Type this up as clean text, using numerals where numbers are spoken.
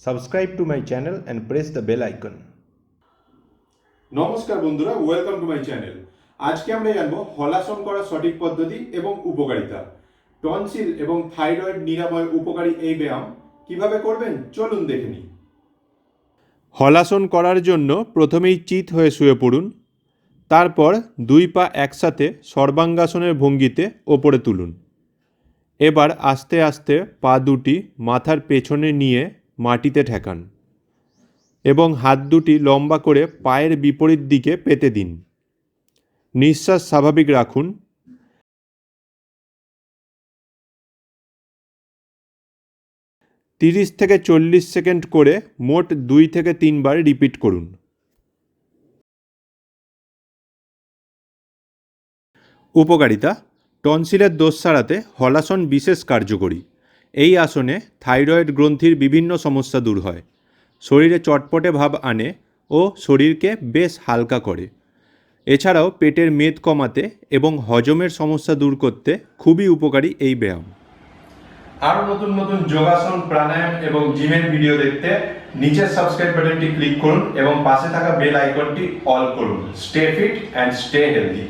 Subscribe to my channel and press the bell icon. নমস্কার বন্ধুরা, welcome to my channel. আজকে আমরা জানবো হলাসন করার সঠিক পদ্ধতি এবং উপকারিতা। টনসিল এবং থাইরয়েড নিরাময় উপকারী এই ব্যায়াম কিভাবে করবেন চলুন দেখে নিই। হলাসন করার জন্য প্রথমেই চিত হয়ে শুয়ে পড়ুন। তারপর দুই পা একসাথে সর্বাঙ্গাসনের ভঙ্গিতে ওপরে তুলুন। এবার আস্তে আস্তে পা দুটি মাথার পেছনে নিয়ে মাটিতে ঠেকান এবং হাত দুটি লম্বা করে পায়ের বিপরীত দিকে পেতে দিন। নিঃশ্বাস স্বাভাবিক রাখুন। 30 থেকে 40 সেকেন্ড করে মোট 2 থেকে 3 বার রিপিট করুন। উপকারিতা: টনসিলের দোষ সারাতে হলাসন বিশেষ কার্যকরী। এই আসনে থাইরয়েড গ্রন্থির বিভিন্ন সমস্যা দূর হয়, শরীরে চটপটে ভাব আনে ও শরীরকে বেশ হালকা করে। এছাড়াও পেটের মেদ কমাতে এবং হজমের সমস্যা দূর করতে খুবই উপকারী এই ব্যায়াম। আরও নতুন নতুন যোগাসন, প্রাণায়াম এবং জিমের ভিডিও দেখতে নিচের সাবস্ক্রাইব বাটনটি ক্লিক করুন এবং পাশে থাকা বেল আইকনটি অল করুন। Stay fit and stay healthy.